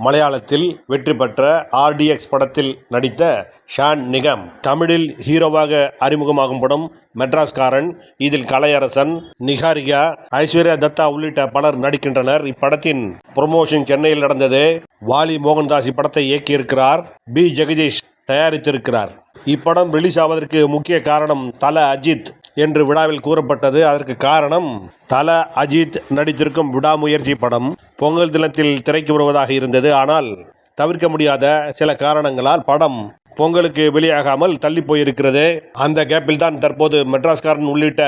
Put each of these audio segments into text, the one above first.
மலையாளத்தில் வெற்றி பெற்ற ஆர்டிஎக்ஸ் படத்தில் நடித்த ஷான் நிகம் தமிழில் ஹீரோவாக அறிமுகமாகும் படம் மெட்ராஸ்காரன். இதில் கலையரசன், நிகாரிகா, ஐஸ்வர்யா தத்தா உள்ளிட்ட பலர் நடிக்கின்றனர். இப்படத்தின் ப்ரமோஷன் சென்னையில் நடந்தது. வாலி மோகன்தாஸ் இப்படத்தை இயக்கியிருக்கிறார். பி ஜெகதீஷ் தயாரித்திருக்கிறார். இப்படம் ரிலீஸ் ஆவதற்கு முக்கிய காரணம் தல அஜித் என்று விழாவில் கூறப்பட்டது. அதற்கு காரணம் தல அஜித் நடித்திருக்கும் விடாமுயற்சி படம் பொங்கல் தினத்தில் திரைக்கு வருவதாக இருந்தது. ஆனால் தவிர்க்க முடியாத சில காரணங்களால் படம் பொங்கலுக்கு வெளியாகாமல் தள்ளி போயிருக்கிறது. அந்த கேப்பில் தான் தற்போது மெட்ராஸ்காரன் உள்ளிட்ட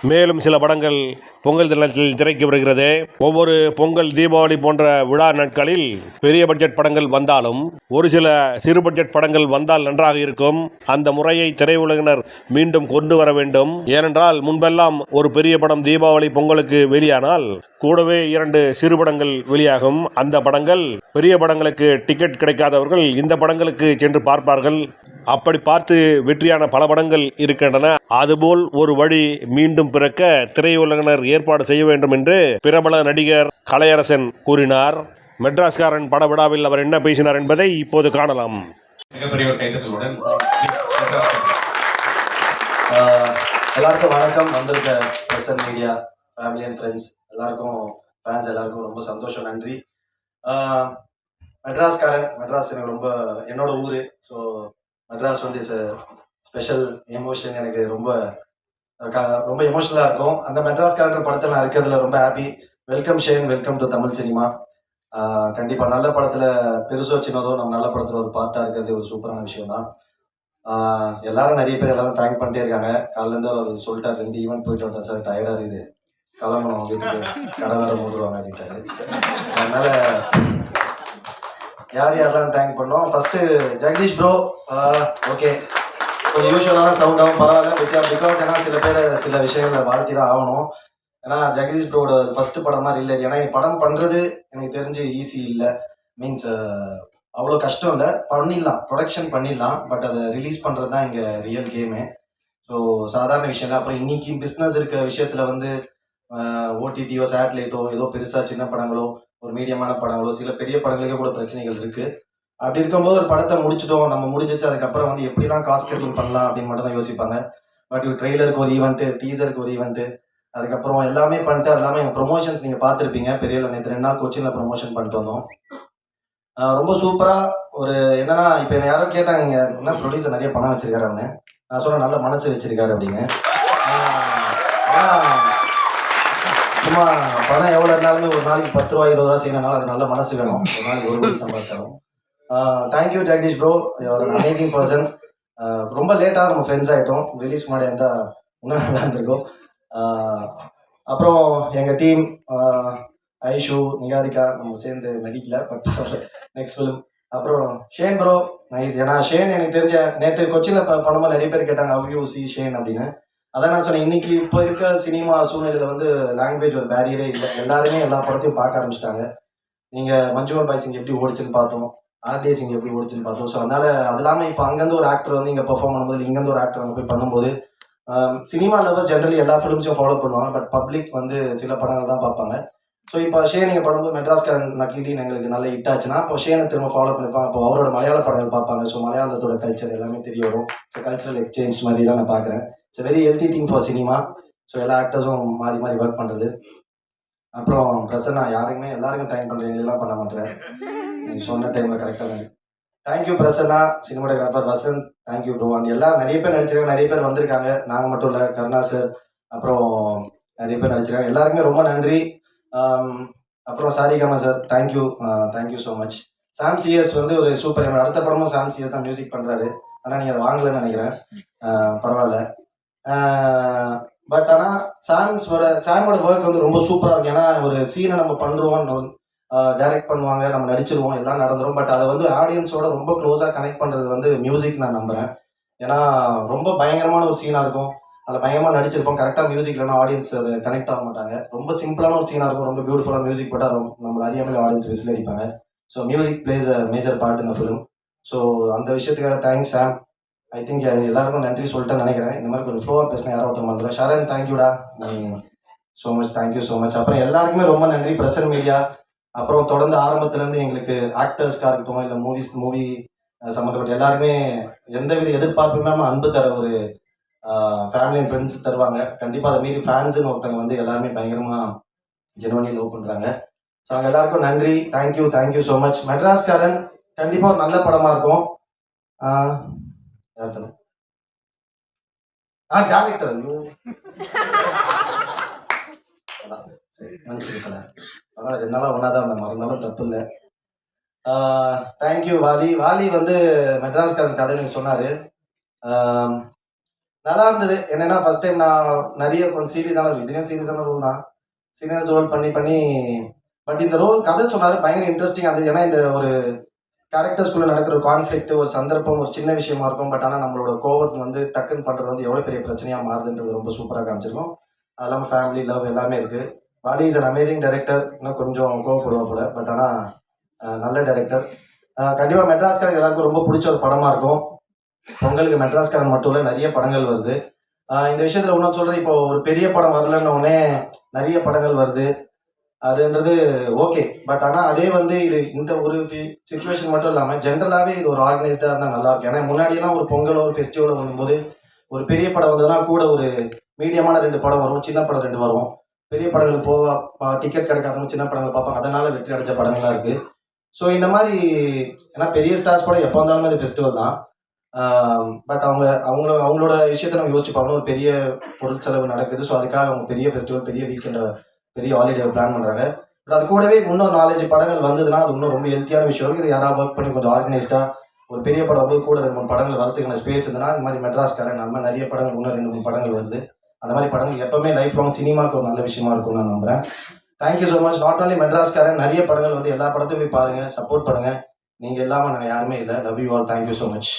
மேலும் சில படங்கள் பொங்கல் தினத்தில் திரைக்கு வருகிறது. ஒவ்வொரு பொங்கல், தீபாவளி போன்ற விழா நாட்களில் பெரிய பட்ஜெட் படங்கள் வந்தாலும் ஒரு சில சிறு பட்ஜெட் படங்கள் வந்தால் நன்றாக இருக்கும். அந்த முறையை திரையுலகினர் மீண்டும் கொண்டு வர வேண்டும். ஏனென்றால் முன்பெல்லாம் ஒரு பெரிய படம் தீபாவளி, பொங்கலுக்கு வெளியானால் கூடவே 2 சிறு படங்கள் வெளியாகும். அந்த படங்கள் பெரிய படங்களுக்கு டிக்கெட் கிடைக்காதவர்கள் இந்த படங்களுக்கு சென்று பார்ப்பார்கள். அப்படி பார்த்து வெற்றியான பல படங்கள் இருக்கின்றன. அதுபோல் ஒரு வழி மீண்டும் பிறக்க திரையுலகினர் ஏற்பாடு செய்ய வேண்டும் என்று பிரபல நடிகர் கலையரசன் கூறினார். மெட்ராஸ்காரன் பட விழாவில் அவர் என்ன பேசினார் என்பதை இப்போது காணலாம். எல்லாருக்கும் வணக்கம். வந்திருக்க Prasan media family and friends எல்லாருக்கும், ஃபேன்ஸ் எல்லாருக்கும் ரொம்ப சந்தோஷம், நன்றி. மெட்ராஸ் எனக்கு ரொம்ப என்னோட ஊர். ஸோ மெட்ராஸ் வந்து இஸ் ஸ்பெஷல் எமோஷன். எனக்கு ரொம்ப எமோஷனலாக இருக்கும். அந்த மெட்ராஸ்காரன்ற படத்தில் நான் இருக்கிறதுல ரொம்ப happy. Welcome Shane, welcome to Tamil cinema. கண்டிப்பாக நல்ல படத்தில் பெருசோ சின்னதோ நம்ம நல்ல படத்தில் ஒரு பார்ட்டாக இருக்கிறது ஒரு சூப்பரான விஷயம் தான். நிறைய பேர் எல்லாரும் தேங்க் பண்ணிட்டே இருக்காங்க. காலிலேருந்து அவர் சொல்லிட்டார், 2 ஈவெண்ட் போயிட்டு வந்தேன் சார், டயர்டாக இருக்குது, கிளம்பணும் வீட்டுக்கு, கடை வேற மூடுவாங்க அப்படின்ட்டாரு. அதனால யாரெல்லாம் தேங்க் பண்ணோம். First Jagadish bro. ஓகே, கொஞ்சம் யூஸ்வலான சவுண்ட் ஆகும், பரவாயில்ல. பிகாஸ் ஏன்னா சில பேர் சில விஷயங்களை வாழ்த்தி தான் ஆகணும். ஏன்னா ஜெகதீஷ் ப்ரோட ஃபர்ஸ்ட் படம் மாதிரி இல்லை. ஏன்னா படம் பண்ணுறது எனக்கு தெரிஞ்சு ஈஸி இல்லை. மீன்ஸ் அவ்வளோ கஷ்டம் இல்லை, பண்ணிடலாம், ப்ரொடக்ஷன் பண்ணிடலாம். பட் அதை ரிலீஸ் பண்ணுறது தான் இங்கே ரியல் கேமு. ஸோ சாதாரண விஷயம் இல்லை. அப்புறம் இன்னைக்கு பிஸ்னஸ் இருக்க விஷயத்தில் வந்து ஓடிடியோ சேட்டலைட்டோ ஏதோ பெருசாக சின்ன படங்களோ ஒரு மீடியமான படங்களோ சில பெரிய படங்களுக்கே கூட பிரச்சனைகள் இருக்குது. அப்படி இருக்கும்போது ஒரு படத்தை முடிச்சிட்டோம், நம்ம முடிஞ்சிச்சு, அதுக்கப்புறம் வந்து எப்படிலாம் காஸ்ட் கட்டிங் பண்ணலாம் அப்படின்னு மட்டும் தான் யோசிப்பாங்க. பட் ட்ரெய்லருக்கு ஒரு ஈவெண்ட்டு, டீசருக்கு ஒரு ஈவெண்ட்டு, அதுக்கப்புறம் எல்லாமே பண்ணிட்டு, அது எல்லாமே எங்கள் ப்ரொமோஷன்ஸ் நீங்கள் பார்த்துருப்பீங்க. பெரிய நேற்று 2 நாள் கொச்சினில் ப்ரொமோஷன் பண்ணிட்டு வந்தோம். ரொம்ப சூப்பராக ஒரு என்னன்னா, இப்போ என்ன யாரோ கேட்டாங்க, இங்கே என்ன ப்ரொடியூசர் நிறைய பணம் வச்சிருக்காரு அவனு. நான் சொல்கிறேன், நல்ல மனசு வச்சிருக்காரு அப்படின்னு. சும்மா பணம் எவ்வளோ இருந்தாலுமே ஒரு நாளைக்கு 10 ரூபா 20 ரூபா செய்யணும்னால அது நல்ல மனசு வேணும். ஒரு நாளைக்கு 1 கோடி சம்பாதிச்சாலும். தேங்க்யூ ஜெகதீஷ் ப்ரோ, ஒரு அமேசிங் பர்சன். ரொம்ப லேட்டாக நம்ம ஃப்ரெண்ட்ஸ் ஆகிட்டோம். ரிலீஸ் முன்னாடி இருந்தால் இன்னும் நல்லா இருந்திருக்கும். அப்புறம் எங்கள் டீம் ஐஷு, நிகாரிகா நம்ம சேர்ந்து நடிக்கல, பட் நெக்ஸ்ட் ஃபிலிம். அப்புறம் ஷேன் ப்ரோ, நைஸ். ஏன்னா ஷேன் எனக்கு தெரிஞ்ச நேற்று கொச்சியில் பண்ணும்போது நிறைய பேர் கேட்டாங்க ஹவ் யூ சி ஷேன் அப்படின்னு. அதான் நான் சொன்னேன், இன்னைக்கு இப்போ இருக்க சினிமா சூழ்நிலையில் வந்து லாங்குவேஜ் ஒரு பேரியரே இல்லை. எல்லாருமே எல்லா படத்தையும் பார்க்க ஆரம்பிச்சிட்டாங்க. நீங்கள் மஞ்சுமல் பாய்ஸ் இங்கே எப்படி ஓடிச்சுன்னு பார்த்தோம், ஆர்டிஎஸ் இங்கே எப்படி ஓடிச்சுன்னு பார்த்தோம். ஸோ அதனால் அது இல்லாமல் இப்போ அங்கேருந்து ஒரு ஆக்டர் வந்து இங்கே பெர்ஃபார்ம் பண்ணும்போது, இங்கேருந்து ஒரு ஆக்டர் அங்கே போய் பண்ணும்போது சினிமா லவர்ஸ் ஜென்ரலி எல்லா ஃபிலிம்ஸையும் ஃபாலோ பண்ணுவாங்க. பட் பப்ளிக் வந்து சில படங்கள் தான் பார்ப்பாங்க. ஸோ இப்போ ஷேன் நீங்கள் பண்ணும்போது மெட்ராஸ்காரன் நக்கிட்டின்னு எங்களுக்கு நல்ல ஹிட் ஆச்சுன்னா இப்போ ஷேனை திரும்ப ஃபாலோ பண்ணிப்பாங்க. அப்போ அவரோட மலையாள படங்கள் பார்ப்பாங்க. ஸோ மலையாளத்தோட கல்ச்சர் எல்லாமே தெரிய வரும். ஸோ கல்ச்சரல் எக்ஸ்சேஞ்ச் மாதிரி தான் நான் பார்க்குறேன். It's very healthy thing for cinema. So எல்லா ஆக்டர்ஸும் மாறி மாறி ஒர்க் பண்ணுறது. அப்புறம் பிரசன்னா, யாருக்குமே எல்லாருக்கும் தேங்க் பண்ணுறேன், எங்கெல்லாம் பண்ண மாட்டேன். நீங்கள் சொன்ன டைமில் கரெக்டாக thank you Prasanna. Cinematographer Vasanth, thank you bro. And எல்லாரும் நிறைய பேர் நடிச்சிருக்காங்க, நிறைய பேர் வந்திருக்காங்க. நாங்கள் மட்டும் இல்லை, கருணா சார், அப்புறம் நிறைய பேர் நடிச்சிருக்காங்க. எல்லாருக்குமே ரொம்ப நன்றி. அப்புறம் Saregama sir, thank you so much. Sam CS வந்து ஒரு சூப்பர். என்னோட அடுத்த படமும் சாம் சிஎஸ் தான் மியூசிக் பண்ணுறாரு. ஆனால் நீங்கள் அதை வாங்கலைன்னு நினைக்கிறேன். பரவாயில்ல. பட் ஆனால் சாமோட ஒர்க் வந்து ரொம்ப சூப்பராக இருக்கும். ஏன்னா ஒரு சீனை நம்ம பண்ணுறோம், டைரக்ட் பண்ணுவாங்க, நம்ம நடிச்சிருவோம், எல்லாம் நடந்துடும். பட் அதை வந்து ஆடியன்ஸோட ரொம்ப க்ளோஸாக கனெக்ட் பண்ணுறது வந்து மியூசிக் நான் நம்புகிறேன். ஏன்னா ரொம்ப பயங்கரமான ஒரு சீனாக இருக்கும், அதில் பயங்கரமாக நடிச்சிருப்போம். கரெக்டாக மியூசிக் இல்லைன்னா ஆடியன்ஸ் அதை கனெக்ட் ஆக மாட்டாங்க. ரொம்ப சிம்பிளான ஒரு சீனாக இருக்கும், ரொம்ப பியூட்டிஃபுல்லாக மியூசிக் போட்டால் நம்மளை அறியாமல் ஆடியன்ஸ் விசில் அடிப்பாங்க. So music place a major part in film. So அந்த விஷயத்துக்காக தேங்க்ஸ் சாம். ஐ திங்க் எல்லாருக்கும் நன்றி சொல்லிட்டேன்னு நினைக்கிறேன். இந்த மாதிரி கொஞ்சம் ஃப்ளோவாக பேசினா யாரோ ஒருத்தர் வந்துடும். ஷரண், தேங்க்யூடா, so much, thank you so much. அப்புறம் எல்லாருக்குமே ரொம்ப நன்றி. பிரசன் மீடியா அப்புறம் தொடர்ந்து ஆரம்பத்துலேருந்து எங்களுக்கு ஆக்டர்ஸ்க்காக இருக்கட்டும் இல்லை மூவி சம்மந்தப்பட்ட எல்லாருமே எந்தவித எதிர்பார்ப்புமே இல்லாம அன்பு தர ஒரு ஃபேமிலி அண்ட் ஃப்ரெண்ட்ஸ் தருவாங்க. கண்டிப்பாக அதை மீறி ஃபேன்ஸுன்னு ஒருத்தவங்க வந்து எல்லாருமே பயங்கரமாக ஜெனுவனி லவ் பண்ணுறாங்க. ஸோ அவங்க எல்லாருக்கும் நன்றி. Thank you so much. மெட்ராஸ்காரன் கண்டிப்பாக ஒரு நல்ல படமாக இருக்கும். யார் தலை? டேரக்டர் மன்னிச்சுக்கல, அதனால் 2 நாளாக ஒன்றா தான் இருந்தேன், மறந்தாலும் தப்பு இல்லை. தேங்க்யூ வாலி வந்து மெட்ராஸ்காரன் கதை நீங்கள் சொன்னார். நல்லா இருந்தது. என்னன்னா ஃபர்ஸ்ட் டைம் நான் நிறைய கொஞ்சம் சீரியஸான இதுலேயும் சீரியஸான ரோல் தான், சீரியஸ் ரோல் பண்ணி பட் இந்த ரோல் கதை சொன்னார் பயங்கர இன்ட்ரெஸ்டிங்காக இருந்தது. ஏன்னா இந்த ஒரு கேரக்டர்ஸ்குள்ளே நடக்கிற ஒரு கான்ஃப்ளிக்ட், ஒரு சந்தர்ப்பம் ஒரு சின்ன விஷயமா இருக்கும். பட் ஆனால் நம்மளோட கோவத்தை வந்து டக்குன்னு பண்ணுறது வந்து எவ்வளோ பெரிய பிரச்சனையாக மாறுதுன்றது ரொம்ப சூப்பராக காமிச்சிருக்கோம். அது இல்லாமல் ஃபேமிலி லவ் எல்லாமே இருக்குது. Vaali is an amazing director. இன்னும் கொஞ்சம் கோவப்படுவா போல, பட் ஆனால் நல்ல டைரக்டர். கண்டிப்பாக மெட்ராஸ்காரன் எல்லாருக்கும் ரொம்ப பிடிச்ச ஒரு படமாக இருக்கும். பொங்கலுக்கு மெட்ராஸ்காரன் மட்டும் இல்லை, நிறைய படங்கள் வருது. இந்த விஷயத்தில் இன்னும் சொல்கிறேன், இப்போ ஒரு பெரிய படம் வரலன்னொடனே நிறைய படங்கள் வருது அதுன்றது ஓகே. பட் ஆனால் அதே வந்து இது இந்த ஒரு சுச்சுவேஷன் மட்டும் இல்லாமல் ஜென்ரலாகவே இது ஒரு ஆர்கனைஸ்டாக இருந்தால் நல்லாயிருக்கும். ஏன்னா முன்னாடியெல்லாம் ஒரு பொங்கலோ ஒரு ஃபெஸ்டிவலோ வரும்போது ஒரு பெரிய படம் வந்ததுன்னா கூட ஒரு மீடியமான 2 படம் வரும், சின்ன படம் 2 வரும். பெரிய படங்களுக்கு டிக்கெட் கிடைக்காதவங்க சின்ன படங்களை பார்ப்பாங்க, அதனால் வெற்றி அடைஞ்ச படங்கள்லாம் இருக்குது. ஸோ இந்த மாதிரி ஏன்னா பெரிய ஸ்டார்ஸ் படம் எப்போ வந்தாலுமே அது ஃபெஸ்டிவல் தான். பட் அவங்களோட விஷயத்தை நம்ம யோசிச்சு பார்க்கணும். ஒரு பெரிய பொருள் செலவு நடக்குது. ஸோ அதுக்காக அவங்க பெரிய ஃபெஸ்டிவல், பெரிய வீக்கெண்டை, பெரிய ஹாலிடே பிளான் பண்ணுறாங்க. பட் அது கூடவே இன்னும் 4-5 படங்கள் வந்ததுன்னா அது இன்னும் ரொம்ப ஹெல்த்தியான விஷயம் இருக்குது. இது யாராவது ஒர்க் பண்ணி கொஞ்சம் ஆர்கனைஸ்டாக ஒரு பெரிய படம் வந்து கூட 2-3 படங்கள் வரதுக்கான ஸ்பேஸ் இருந்ததுன்னா இந்த மாதிரி மெட்ராஸ்காரன் நம்ம நிறைய படங்கள் இன்னும் 2-3 படங்கள் வருது. அந்த மாதிரி படங்கள் எப்பவுமே லைஃப் லாங் சினிமாவுக்கு ஒரு நல்ல விஷயமா இருக்கும்னு நான் நம்புறேன். Thank you so much. Not only மெட்ராஸ்காரன், நிறைய படங்கள் வந்து எல்லா படத்தையும் போய் பாருங்கள், சப்போர்ட் பண்ணுங்கள். நீங்கள் இல்லாமல் நாங்கள் யாருமே இல்லை. Love you all. Thank you so much.